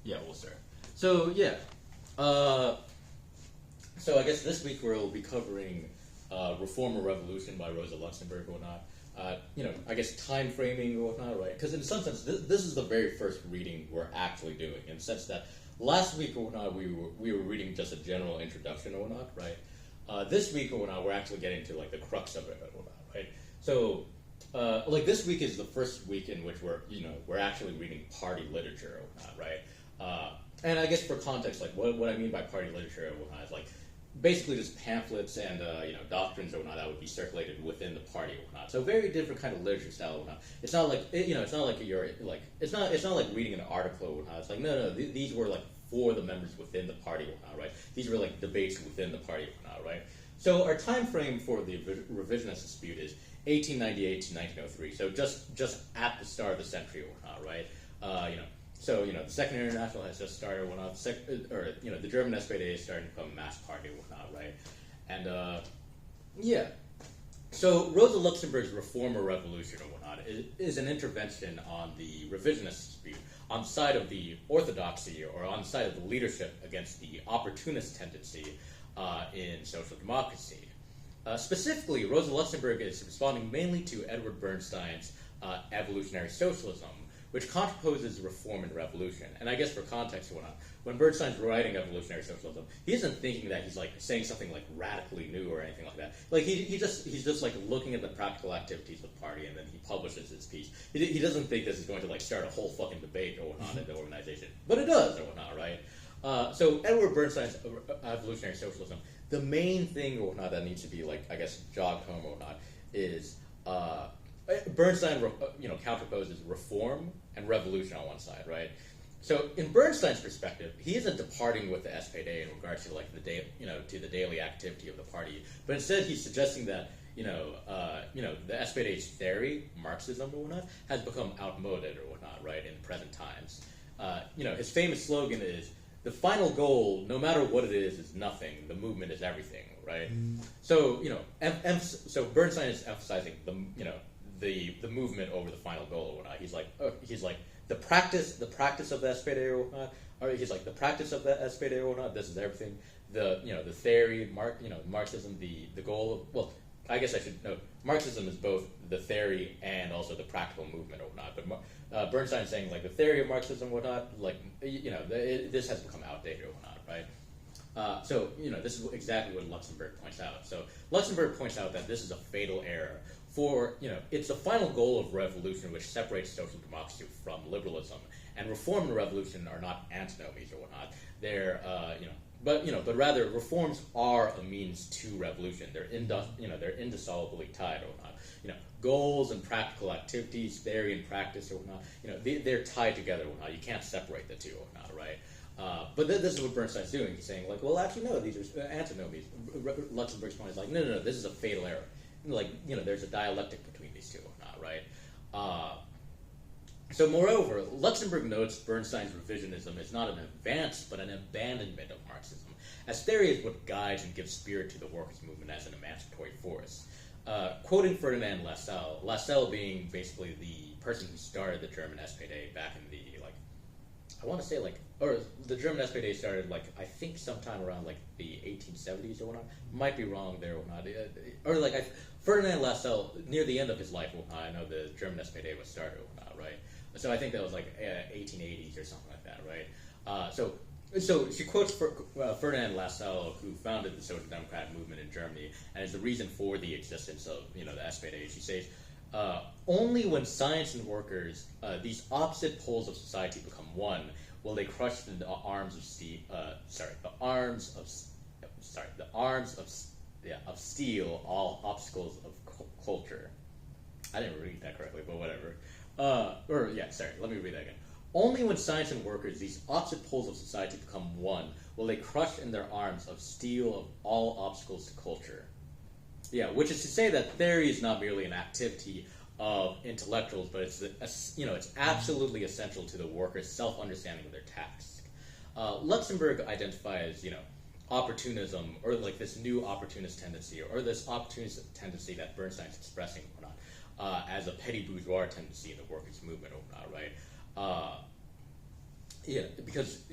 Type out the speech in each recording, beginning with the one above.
Yeah, we'll start. So yeah, uh, so I guess this week we'll be covering "Reform or Revolution" by Rosa Luxemburg or whatnot. I guess time framing or whatnot, right? Because in some sense, this is the very first reading we're actually doing, in the sense that last week or whatnot we were reading just a general introduction or whatnot, right? This week or whatnot we're actually getting to like the crux of it or whatnot, right? So like this week is the first week in which we're actually reading party literature or whatnot, right? And I guess for context, like what I mean by party literature or whatnot is like basically just pamphlets and doctrines or whatnot that would be circulated within the party or whatnot. So very different kind of literature style or whatnot. It's not like it's not like you're like it's not like reading an article or whatnot. It's like no, these were like for the members within the party or whatnot, right? These were like debates within the party or whatnot, right? So our time frame for the revisionist dispute is 1898 to 1903. So just at the start of the century or whatnot, right? So the Second International has just started or whatnot. The German SPD is starting to become a mass party or whatnot, right? And yeah. So Rosa Luxemburg's Reform or Revolution or whatnot is an intervention on the revisionist dispute, on the side of the orthodoxy or on the side of the leadership against the opportunist tendency in social democracy. Specifically, Rosa Luxemburg is responding mainly to Edward Bernstein's evolutionary socialism, which contraposes reform and revolution. And I guess for context, when Bernstein's writing evolutionary socialism, he isn't thinking that he's like saying something like radically new or anything like that. Like he's just like looking at the practical activities of the party, and then he publishes his piece. He doesn't think this is going to like start a whole fucking debate or whatnot in the organization, but it does or whatnot, right? So Edward Bernstein's evolutionary socialism, the main thing or whatnot that needs to be like I guess jogged home or whatnot is. Bernstein, counterposes reform and revolution on one side, right? So, in Bernstein's perspective, he isn't departing with the SPD in regards to like to the daily activity of the party, but instead he's suggesting that the SPD's theory, Marxism or whatnot, has become outmoded or whatnot, right, in present times. His famous slogan is the final goal, no matter what it is nothing. The movement is everything, right? So, so Bernstein is emphasizing the movement over the final goal or whatnot. He's like the practice of the SPD or whatnot. Or he's like the practice of the SPD or whatnot. This is everything. The theory, Marxism, the goal. I guess I should know. Marxism is both the theory and also the practical movement or whatnot. But Bernstein's saying like the theory of Marxism, whatnot. Like this has become outdated or whatnot, right? So this is exactly what Luxemburg points out. So Luxemburg points out that this is a fatal error. For it's the final goal of revolution which separates social democracy from liberalism, and reform and revolution are not antinomies or whatnot. They're but rather reforms are a means to revolution. They're indissolubly tied or whatnot. Goals and practical activities, theory and practice or whatnot. They're tied together or whatnot. You can't separate the two or whatnot, right? But this is what Bernstein's doing. He's saying like, well, actually no, these are antinomies. Luxemburg's point is like, no, this is a fatal error. Like there's a dialectic between these two, not right. So, moreover, Luxemburg notes Bernstein's revisionism is not an advance but an abandonment of Marxism, as theory is what guides and gives spirit to the workers' movement as an emancipatory force. Quoting Ferdinand Lassalle being basically the person who started the German SPD back in the the German SPD started I think sometime around the 1870s or whatnot. Might be wrong there or whatnot. Ferdinand Lassalle, near the end of his life, I know the German SPD was started or whatnot, right? So I think that was 1880s or something like that, right? So she quotes Ferdinand Lassalle, who founded the Social Democratic movement in Germany, and is the reason for the existence of the SPD. She says, only when science and workers, these opposite poles of society, become one, will they crush the arms of steel. Of steel all obstacles of culture. I didn't read that correctly, but whatever. Let me read that again. Only when science and workers, these opposite poles of society, become one, will they crush in their arms of steel of all obstacles to culture. Yeah, which is to say that theory is not merely an activity of intellectuals, but it's absolutely essential to the workers' self-understanding of their task. Luxemburg identifies, opportunism, or this new opportunist tendency, or this opportunist tendency that Bernstein's expressing, or not, as a petty bourgeois tendency in the workers' movement, or not, right? Yeah, because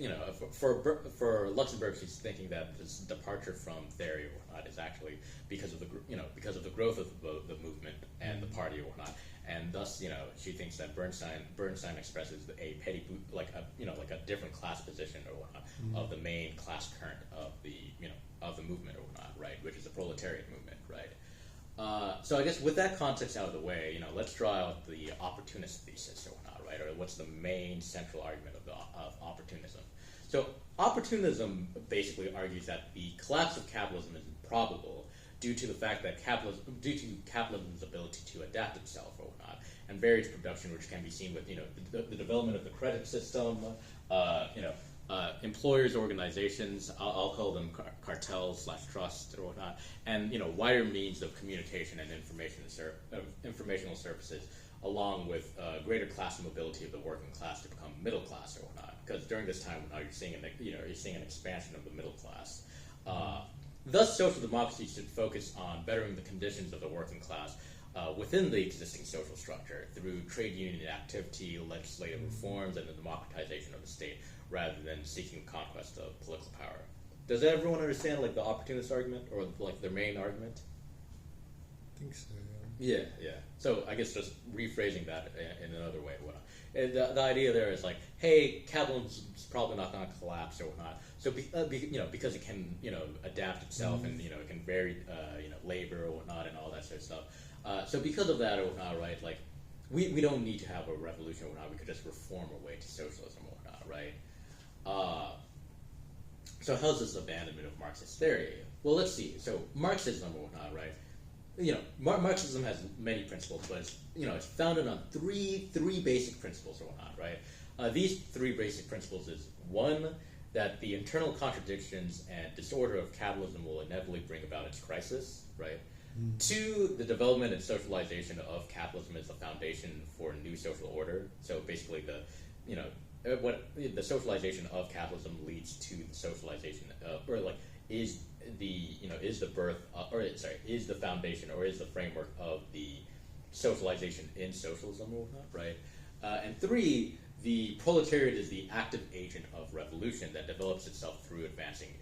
for Luxemburg, she's thinking that this departure from theory or whatnot is actually because of because of the growth of the movement and the party or whatnot, and thus she thinks that Bernstein expresses a petty like a different class position or whatnot of the main class current of the of the movement or whatnot, right, which is the proletariat movement, right. So I guess with that context out of the way, let's draw out the opportunist thesis or whatnot, right? Or what's the main central argument of opportunism? So opportunism basically argues that the collapse of capitalism is improbable due to the fact that capitalism's ability to adapt itself or whatnot, and various production, which can be seen with the development of the credit system, employers' organizations, I'll call them cartels / trusts or whatnot, and wider means of communication and informational services, along with greater class mobility of the working class to become middle class or whatnot. Because during this time, now you're seeing an expansion of the middle class. Thus, social democracy should focus on bettering the conditions of the working class within the existing social structure through trade union activity, legislative reforms, and the democratization of the state, rather than seeking conquest of political power. Does everyone understand the opportunist argument, or their main argument? I think so. Yeah. So I guess just rephrasing that in another way, the idea there is hey, capitalism's probably not going to collapse or whatnot. So because it can adapt itself and it can vary labor or whatnot and all that sort of stuff. So because of that or whatnot, right? We don't need to have a revolution or whatnot. We could just reform our way to socialism or whatnot, right? So how's this abandonment of Marxist theory? Well, let's see. So Marxism or whatnot, right? Marxism has many principles, but it's founded on three basic principles or whatnot, right? These three basic principles is one, that the internal contradictions and disorder of capitalism will inevitably bring about its crisis, right? Two, the development and socialization of capitalism is the foundation for a new social order. So basically, the socialization of capitalism leads to the socialization of, is the foundation or is the framework of the socialization in socialism, right? And three, the proletariat is the active agent of revolution that develops itself through advancing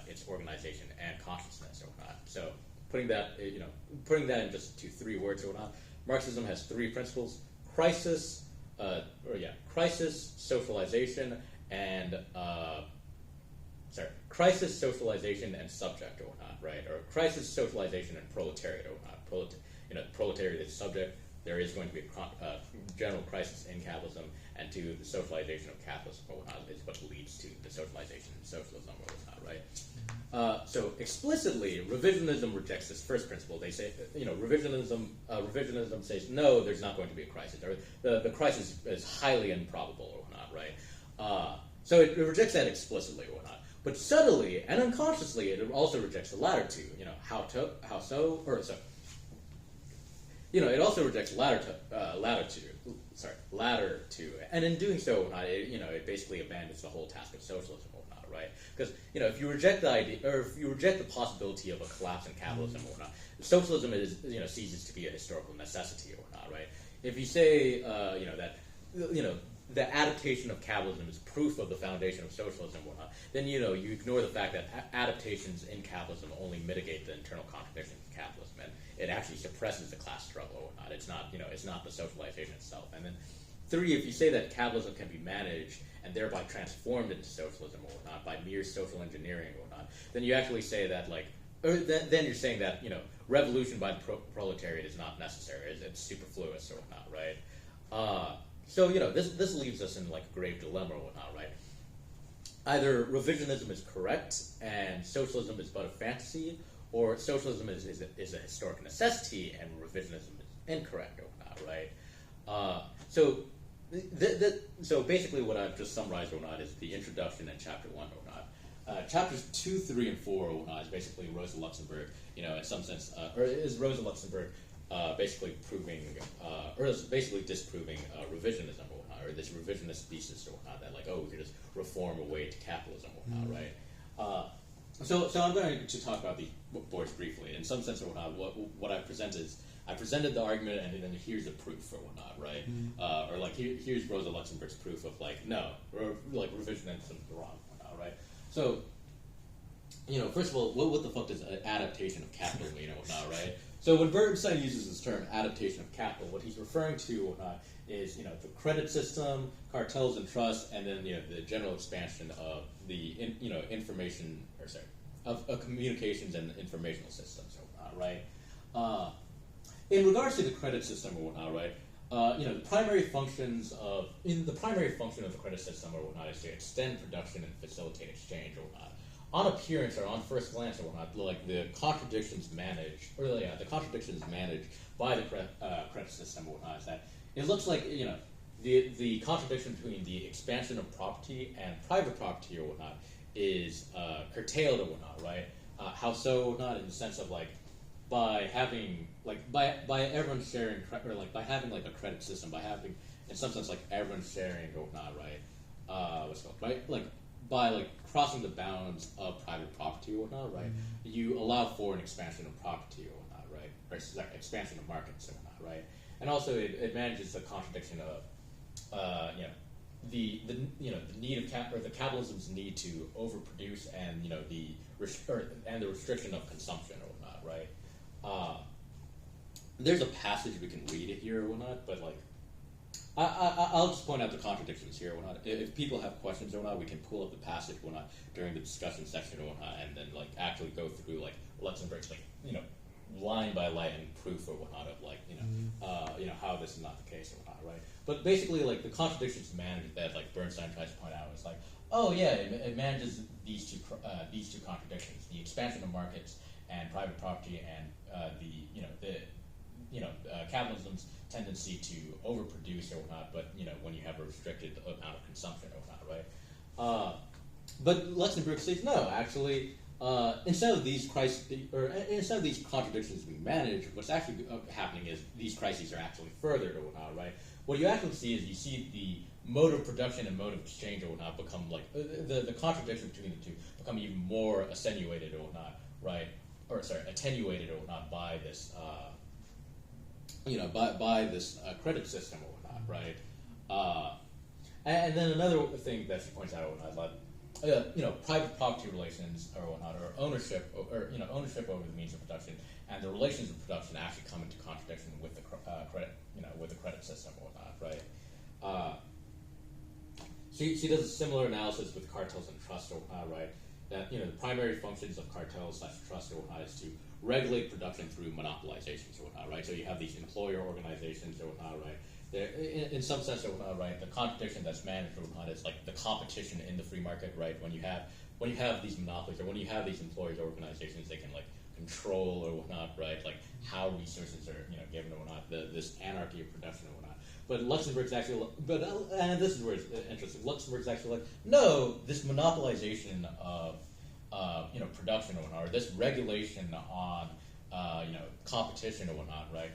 its organization and consciousness or whatnot. So putting that in just to 3 words or whatnot, Marxism has 3 principles: crisis, socialization, and crisis, socialization, and subject or whatnot, right? Or crisis, socialization, and proletariat or whatnot. Proletariat is subject. There is going to be a general crisis in capitalism, and to the socialization of capitalism or whatnot is what leads to the socialization in socialism or whatnot, right? So explicitly, revisionism rejects this first principle. They say, revisionism says, no, there's not going to be a crisis, or the crisis is highly improbable or whatnot, right? So it rejects that explicitly or whatnot. But subtly and unconsciously, it also rejects the latter two. It also rejects latter two, and in doing so, it basically abandons the whole task of socialism or whatnot, right? Because if you reject the idea, or if you reject the possibility of a collapse in capitalism or whatnot, socialism ceases to be a historical necessity or whatnot, right? If you say the adaptation of capitalism is proof of the foundation of socialism or whatnot, then you ignore the fact that adaptations in capitalism only mitigate the internal contradictions of capitalism, and it actually suppresses the class struggle or whatnot. It's not the socialization itself. And then 3, if you say that capitalism can be managed and thereby transformed into socialism or whatnot by mere social engineering or whatnot, then you actually say that then you're saying that revolution by the proletariat is not necessary. It's superfluous or whatnot, right? So this leaves us in a grave dilemma or whatnot, right? Either revisionism is correct and socialism is but a fantasy, or socialism is a historic necessity and revisionism is incorrect or whatnot, right? So basically what I've just summarized or whatnot is the introduction and chapter 1 or whatnot. Chapters 2, 3, and 4 or whatnot is basically Rosa Luxemburg, in some sense, or is Rosa Luxemburg basically proving, or is basically disproving revisionism or whatnot, or this revisionist thesis or whatnot, that we could just reform a way to capitalism or whatnot, right? So I'm going to talk about these boards briefly. In some sense or whatnot, what I present is I presented the argument, and then here's the proof or whatnot, right? Or like here's Rosa Luxemburg's proof of like no, or like revisionism is wrong, whatnot, right? So first of all, what the fuck does adaptation of capital mean or whatnot, right? So when Bernstein uses this term adaptation of capital, what he's referring to or whatnot is the credit system, cartels and trusts, and then the general expansion of the information of communications and informational systems or whatnot, right? In regards to the credit system or whatnot, right? The primary function of the credit system or whatnot is to extend production and facilitate exchange or whatnot. On appearance or on first glance or whatnot, like the contradictions managed by the credit system or whatnot is that it looks like the contradiction between the expansion of property and private property or whatnot is curtailed or whatnot, right? How so or whatnot, in the sense of like by having by everyone sharing or like by having like a credit system, by having in some sense like everyone sharing or whatnot, right? What's it called? By crossing the bounds of private property or whatnot, right? You allow for an expansion of property or whatnot, right? Or expansion of markets or whatnot, right? And also it manages the contradiction of the need of the capitalism's need to overproduce and the restriction of consumption or whatnot, right? There's a passage we can read it here or whatnot, but like I'll just point out the contradictions here or whatnot. If people have questions or whatnot, we can pull up the passage or whatnot during the discussion section or whatnot, and then like actually go through like Luxemburg's line by line proof or whatnot of like how this is not the case or whatnot, right? But basically like the contradictions managed that like Bernstein tries to point out is like, oh yeah, it manages these two contradictions: the expansion of markets and private property, and capitalism's tendency to overproduce or whatnot. But when you have a restricted amount of consumption or whatnot, right? But Luxemburg says no, actually. Instead of these contradictions being managed, what's actually happening is these crises are actually furthered or whatnot, right? What you actually see is you see the mode of production and mode of exchange or whatnot become like the contradiction between the two become even more attenuated or whatnot, right? Or sorry, attenuated or whatnot by this by this credit system or whatnot, right? And then another thing that she points out or whatnot is like private property relations or whatnot, or ownership ownership over the means of production, and the relations of production actually come into contradiction with the credit system or whatnot, right? She does a similar analysis with cartels and trusts or whatnot, right? That the primary functions of cartels / trusts or whatnot is to regulate production through monopolizations or whatnot, right? So you have these employer organizations or whatnot, right? In some sense or whatnot, right? The contradiction that's managed or whatnot is like the competition in the free market, right? When you have these monopolies or when you have these employers organizations, they can like control or whatnot, right? Like how resources are given or whatnot. This anarchy of production or whatnot. But Luxemburg's actually, and this is where it's interesting. Luxemburg's actually like, no, this monopolization of production or whatnot, or this regulation on competition or whatnot, right?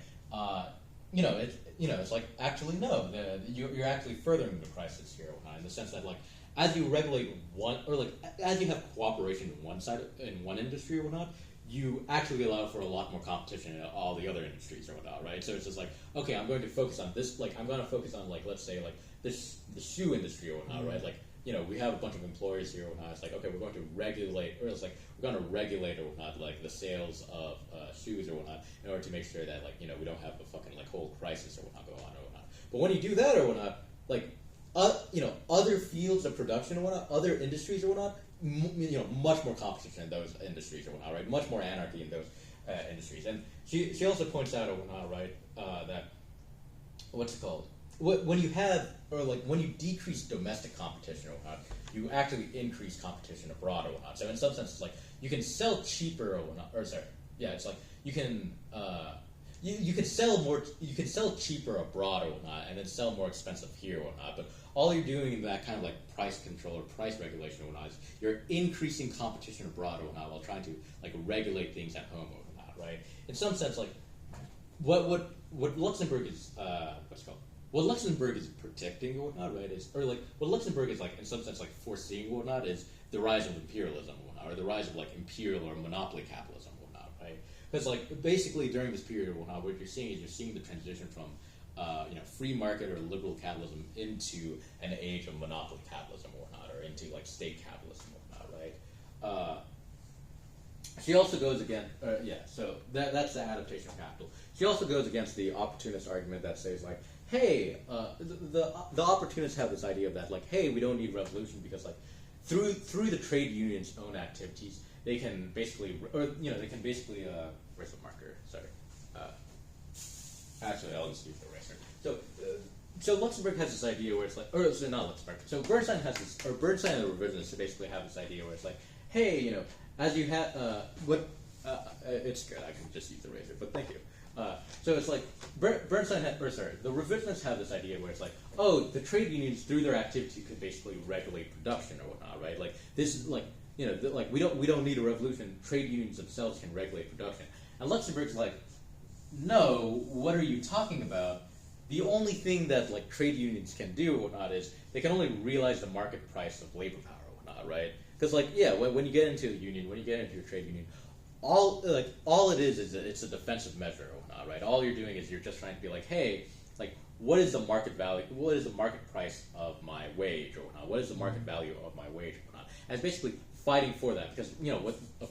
It's like actually no, you're actually furthering the crisis here or whatnot, in the sense that like as you regulate one or like as you have cooperation in one industry or whatnot, you actually allow for a lot more competition in all the other industries or whatnot, right? So it's just like, okay, I'm going to focus on this, like, I'm going to focus on, like, let's say, like, the shoe industry or whatnot, right? Like, we have a bunch of employers here or whatnot. It's like, okay, we're going to regulate, or it's like, we're going to regulate or whatnot, like, the sales of shoes or whatnot, in order to make sure that, like, we don't have a fucking, like, whole crisis or whatnot go on or whatnot. But when you do that or whatnot, like, other fields of production or whatnot, other industries or whatnot, much more competition in those industries or whatnot, right? Much more anarchy in those industries. And she also points out or whatnot, right, that what's it called? When you have or like when you decrease domestic competition or whatnot, you actually increase competition abroad or whatnot. So in some sense, it's like you can sell cheaper or whatnot. Or sorry, yeah, it's like you can. You can sell cheaper abroad or whatnot, and then sell more expensive here or whatnot. But all you're doing in that kind of like price control or price regulation or whatnot is you're increasing competition abroad or whatnot while trying to like regulate things at home or whatnot, right? In some sense, like what Luxemburg is what's it called? what Luxemburg is protecting or whatnot, right, is, or like, what Luxemburg is like, in some sense, like foreseeing or whatnot, is the rise of imperialism or whatnot, or the rise of like imperial or monopoly capitalism or whatnot, right? Because like basically during this period or whatnot, what you're seeing is you're seeing the transition from free market or liberal capitalism into an age of monopoly capitalism or whatnot, or into like state capitalism or whatnot, right? She also goes against, so that's the adaptation of capital. She also goes against the opportunist argument that says like, hey, the opportunists have this idea of that like, hey, we don't need revolution because like through the trade unions' own activities, they can basically, where's the marker? Sorry. Actually, I'll just use the eraser. So Luxemburg has this idea where it's like, or it's not Luxemburg. So Bernstein has this, or Bernstein and the revisionists basically have this idea where it's like, hey, as you have, it's good, I can just use the razor, but thank you. So it's like, the revisionists have this idea where it's like, oh, the trade unions through their activity could basically regulate production or whatnot, right? Like, this is like, we don't need a revolution, trade unions themselves can regulate production. And Luxemburg's like, no, what are you talking about? The only thing that like trade unions can do or whatnot is they can only realize the market price of labor power or whatnot, right? Because like when you get into a union, when you get into a trade union, all it is it's a defensive measure or whatnot, right? All you're doing is you're just trying to be like, hey, like what is the market value? What is the market price of my wage or whatnot? What is the market value of my wage or whatnot? And it's basically fighting for that because what the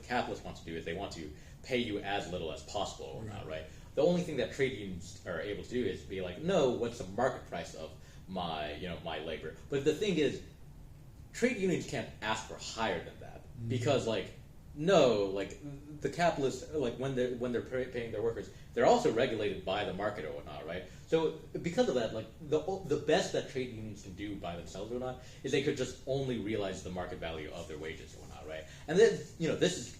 capitalists want to do is they want to pay you as little as possible or whatnot, right? The only thing that trade unions are able to do is be like, no, what's the market price of my my labor? But the thing is, trade unions can't ask for higher than that because the capitalists when they're paying their workers, they're also regulated by the market or whatnot, right? So because of that, like the best that trade unions can do by themselves or whatnot is they could just only realize the market value of their wages or whatnot, right? And then this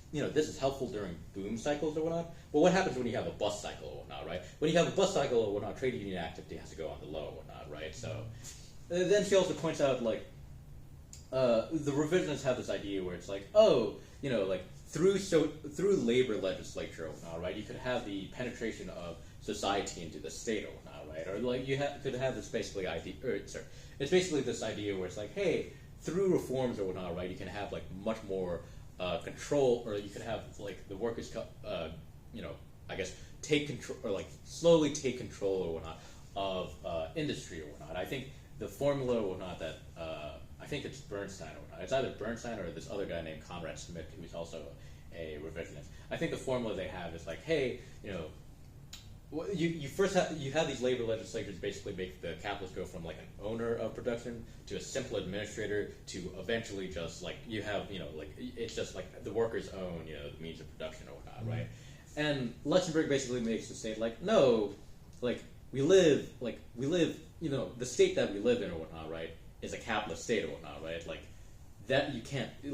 is helpful during boom cycles or whatnot. But what happens when you have a bust cycle or whatnot, right? When you have a bust cycle or whatnot, trade union activity has to go on the low or whatnot, right? So then she also points out like the revisionists have this idea where it's like, oh, through labor legislature or whatnot, right? You could have the penetration of society into the state or whatnot, right? Or like could have this basically idea, it's basically this idea where it's like, hey, through reforms or whatnot, right? You can have like much more control, or you can have like the workers, I guess take control or like slowly take control or whatnot of industry or whatnot. I think the formula or whatnot that I think it's Bernstein or whatnot. It's either Bernstein or this other guy named Conrad Smith, who's also a revisionist. I think the formula they have is like, hey, you first have these labor legislatures basically make the capitalist go from like an owner of production to a simple administrator to eventually just like you have it's just like the workers own the means of production or whatnot, right? And Luxemburg basically makes the state like no, like we live the state that we live in or whatnot, right, is a capitalist state or whatnot, right? Like that you can't do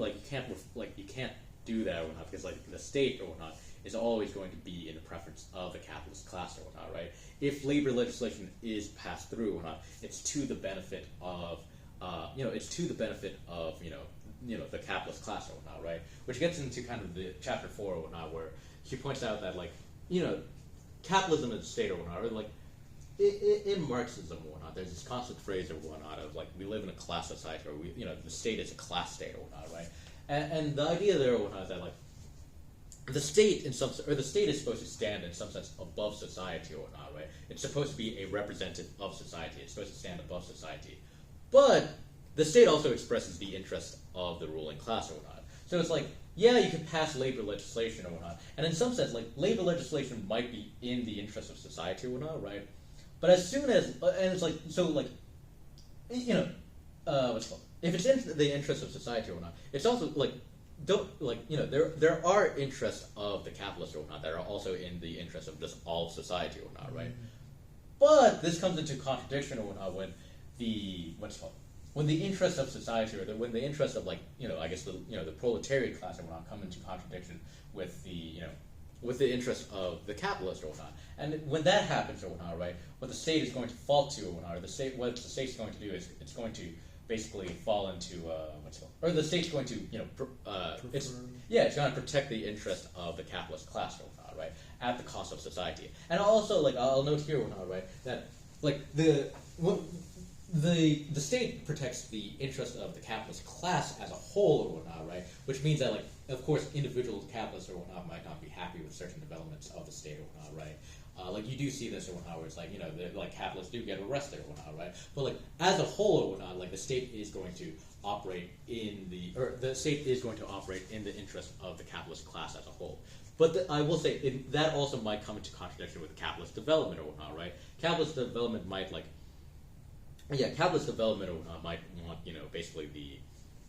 that or whatnot because like the state or whatnot is always going to be in the preference of the capitalist class or whatnot, right? If labor legislation is passed through or whatnot, it's to the benefit of the capitalist class or whatnot, right? Which gets into kind of the chapter 4 or whatnot, where she points out that like capitalism is a state or whatnot, or like in Marxism or whatnot, there's this constant phrase or whatnot of like we live in a class society, or the state is a class state or whatnot, right? And the idea there or whatnot is that like the state the state is supposed to stand in some sense above society or whatnot, right? It's supposed to be a representative of society. It's supposed to stand above society, but the state also expresses the interest of the ruling class or whatnot. So it's like, yeah, you can pass labor legislation or whatnot, and in some sense, like labor legislation might be in the interest of society or whatnot, right? But as soon as and it's like so like what's it called? If it's in the interest of society or whatnot, it's also like there are interests of the capitalists or whatnot that are also in the interest of just all of society or whatnot, right? But this comes into contradiction or whatnot when the when the interest of society or when the interest of like I guess the proletariat class or whatnot come into contradiction with the interest of the capitalist or whatnot. And when that happens or whatnot, right, what the state is going to fall to or whatnot, or what the state's going to do is it's going to basically fall into or the state's going to it's going to protect the interest of the capitalist class or whatnot, right, at the cost of society. And also like I'll note here or whatnot, right, that like the state protects the interest of the capitalist class as a whole or whatnot, right? Which means that, like, of course, individual capitalists or whatnot might not be happy with certain developments of the state or whatnot, right? Like, you do see this or whatnot, where it's like, you know, like, capitalists do get arrested or whatnot, right? But, like, as a whole or whatnot, like, the state is going to operate the state is going to operate in the interest of the capitalist class as a whole. But I will say, that also might come into contradiction with capitalist development or whatnot, right? Capitalist development might, like, capitalist development or whatnot might want, you know, basically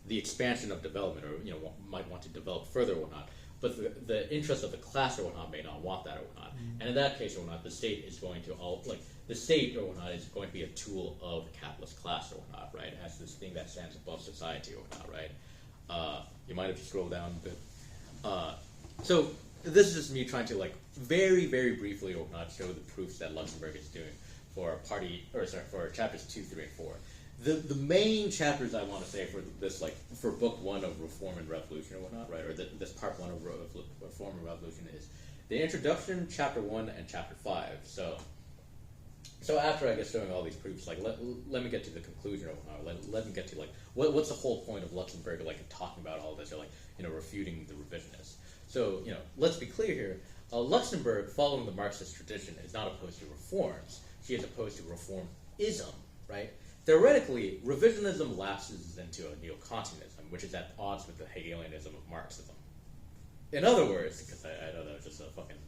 the expansion of development, or, you know, might want to develop further or whatnot. But the interest of the class or whatnot may not want that or whatnot. And in that case or whatnot, the state is going to the state or whatnot is going to be a tool of the capitalist class or whatnot, right? As this thing that stands above society or whatnot, right? You might have to scroll down a bit. So this is just me trying to, like, very, very briefly or whatnot show the proofs that Luxemburg is doing for for chapters 2, 3, and 4. The main chapters I want to say for this, like, for book 1 of Reform and Revolution or whatnot, right, or this part 1 of Reform and Revolution is the introduction, chapter 1, and chapter 5. So after, I guess, showing all these proofs, like, let me get to the conclusion or whatnot. Let me get to, like, what's the whole point of Luxemburg, like, talking about all this, or, like, you know, refuting the revisionists. So, you know, let's be clear here. Luxemburg, following the Marxist tradition, is not opposed to reforms. She is opposed to reformism, right? Theoretically, revisionism lapses into a neo-Kantianism, which is at odds with the Hegelianism of Marxism. In other words, because I know that was just a fucking,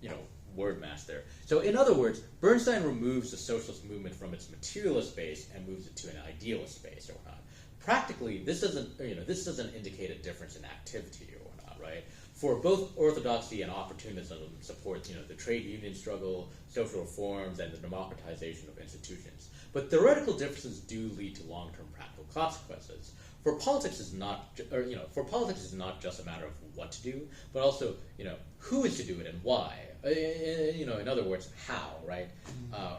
you know, word mass there. So in other words, Bernstein removes the socialist movement from its materialist base and moves it to an idealist space or whatnot. Practically, this doesn't indicate a difference in activity or whatnot, right? For both orthodoxy and opportunism supports, you know, the trade union struggle, social reforms, and the democratization of institutions. But theoretical differences do lead to long-term practical consequences. For politics is not just a matter of what to do, but also, you know, who is to do it and why. You know, in other words, how, right?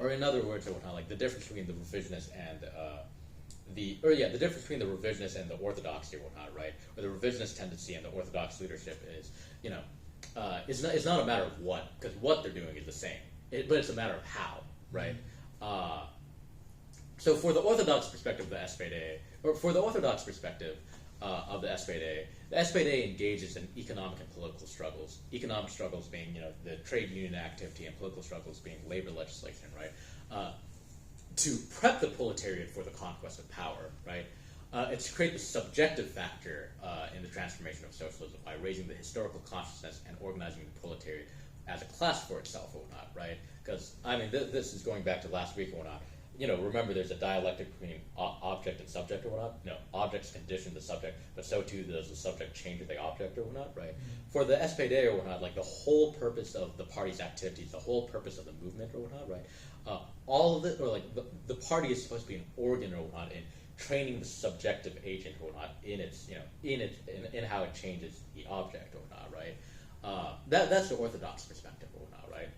Or in other words, or whatnot, like the difference between the revisionists and the difference between the revisionists and the orthodoxy or whatnot, right? Or the revisionist tendency and the orthodox leadership is, you know, it's not a matter of what, because what they're doing is the same, but it's a matter of how, right? So for the orthodox perspective of the SPD, or for the orthodox perspective of the SPD engages in economic and political struggles. Economic struggles being, you know, the trade union activity, and political struggles being labor legislation, right? To prep the proletariat for the conquest of power, right? It's to create the subjective factor in the transformation of socialism by raising the historical consciousness and organizing the proletariat as a class for itself or whatnot, right? Because, I mean, this is going back to last week or whatnot. You know, remember there's a dialectic between object and subject or whatnot. No, objects condition the subject, but so too does the subject change the object or whatnot, right? For the SPD or whatnot, like the whole purpose of the party's activities, the whole purpose of the movement or whatnot, right? All of it, or like the party is supposed to be an organ or whatnot in training the subjective agent or whatnot in its, you know, in how it changes the object or whatnot, right? That's the orthodox perspective or whatnot, right?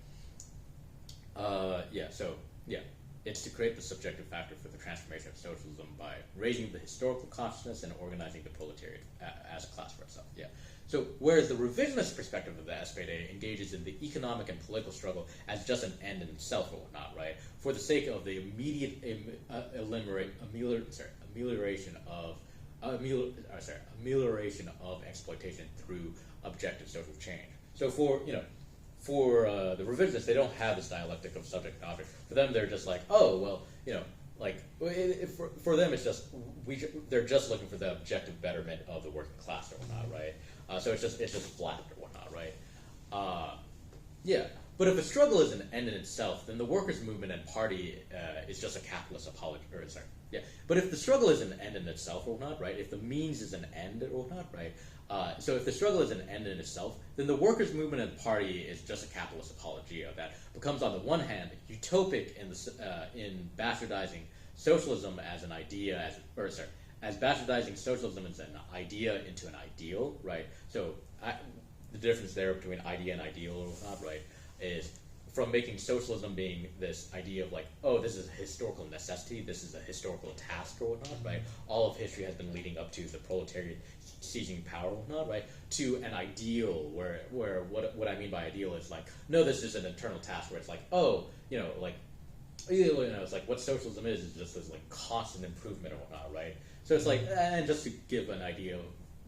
It's to create the subjective factor for the transformation of socialism by raising the historical consciousness and organizing the proletariat as a class for itself. Yeah. So whereas the revisionist perspective of the SPD engages in the economic and political struggle as just an end in itself or whatnot, right? For the sake of the immediate amelioration of exploitation through objective social change. So for the revisionists, they don't have this dialectic of subject and object. For them, they're just like, oh, well, you know, like, for them, it's just, they're just looking for the objective betterment of the working class or whatnot, right? So it's just flat or whatnot, right? But if a struggle is an end in itself, then the workers' movement and party is just a capitalist apology. But if the struggle is an end in itself or whatnot, right? If the means is an end or whatnot, right? So if the struggle is an end in itself, then the workers' movement and party is just a capitalist apologia that becomes, on the one hand, utopic in bastardizing socialism as an idea, as bastardizing socialism as an idea into an ideal, right? So the difference there between idea and ideal or whatnot, right, is from making socialism being this idea of like, oh, this is a historical necessity, this is a historical task or whatnot, right? All of history has been leading up to the proletariat seizing power or whatnot, right? To an ideal where what I mean by ideal is like, no, this is an internal task where it's like, oh, you know, like, it's like what socialism is just this like constant improvement and whatnot, right? So it's like, and just to give an idea of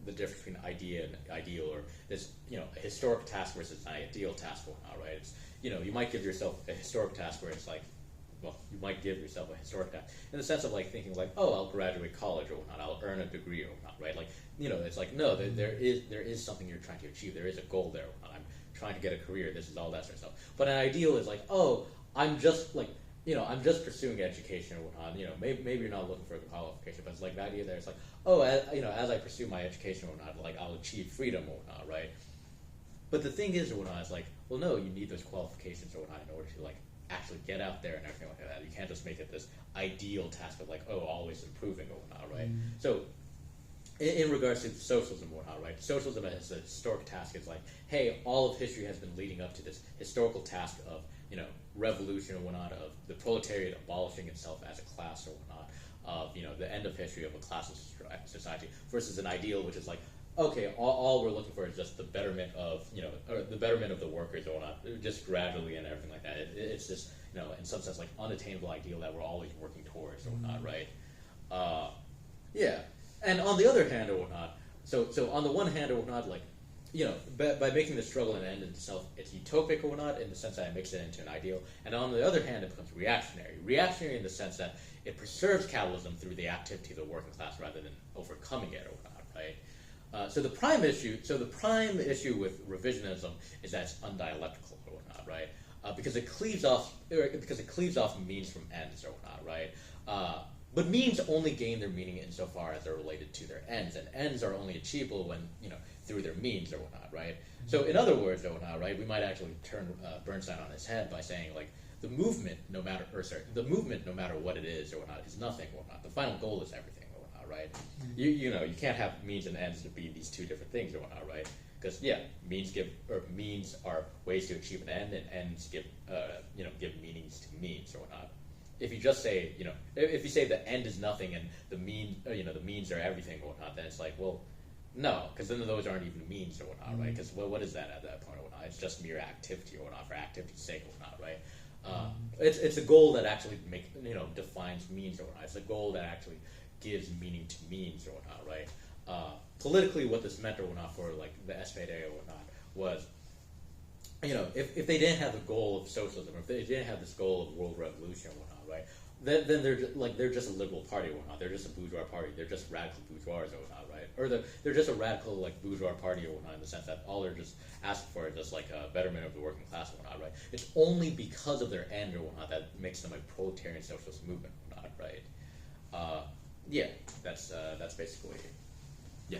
the difference between idea and ideal, or this, a historic task versus an ideal task and whatnot, right? It's, you might give yourself a historic task where it's like, well, you might give yourself a historic task in the sense of like thinking like, oh, I'll graduate college or whatnot, I'll earn a degree or whatnot, right? Like, it's like, no, there is something you're trying to achieve, there is a goal there, whatnot. I'm trying to get a career, this is all that sort of stuff. But an ideal is like, oh, I'm just like, I'm just pursuing education or whatnot. Maybe you're not looking for a qualification, but it's like the idea there. It's like, oh, as I pursue my education or whatnot, like I'll achieve freedom or whatnot, right? But the thing is or whatnot, it's like, well, no, you need those qualifications or whatnot in order to like actually get out there and everything like that. You can't just make it this ideal task of like, oh, always improving or whatnot, right? So, in regards to socialism and whatnot, right? Socialism as a historic task is like, hey, all of history has been leading up to this historical task of, revolution or whatnot, of the proletariat abolishing itself as a class or whatnot, of, the end of history of a classless society, versus an ideal, which is like, okay, all we're looking for is just the betterment of, or the betterment of the workers or whatnot, just gradually and everything like that. It's just, in some sense, like unattainable ideal that we're always working towards or whatnot, right? Yeah. And on the other hand or whatnot, so on the one hand or whatnot, like, by making the struggle an end in itself, it's utopic or whatnot in the sense that it makes it into an ideal. And on the other hand, it becomes reactionary. Reactionary in the sense that it preserves capitalism through the activity of the working class rather than overcoming it or whatnot, right? So the prime issue with revisionism is that it's undialectical or whatnot, right? Because it cleaves off means from ends or whatnot, right? But means only gain their meaning insofar as they're related to their ends, and ends are only achievable when, through their means or whatnot, right? So in other words or whatnot, right, we might actually turn Bernstein on his head by saying like the movement, no matter what it is or whatnot, is nothing or whatnot. The final goal is everything or whatnot, right? You can't have means and ends to be these two different things or whatnot, right? Because means are ways to achieve an end, and ends give meanings to means or whatnot. If you just say, if you say the end is nothing and the means are everything or whatnot, then it's like, well, no, because then those aren't even means or whatnot, right? Because what is that at that point or whatnot? It's just mere activity or whatnot for activity's sake or whatnot, right? It's a goal that actually defines means or whatnot. It's a goal that actually gives meaning to means or whatnot, right? Politically, what this meant or whatnot for like the SPD or whatnot was, if they didn't have the goal of socialism, or if they didn't have this goal of world revolution or whatnot, right? Then they're just a liberal party or whatnot. They're just a bourgeois party. They're just radical bourgeois or whatnot, right? Or they're just a radical like bourgeois party or whatnot in the sense that all they're just asking for is just like a betterment of the working class or whatnot, right? It's only because of their end or whatnot that makes them a proletarian socialist movement or whatnot, right? Yeah, that's basically, yeah.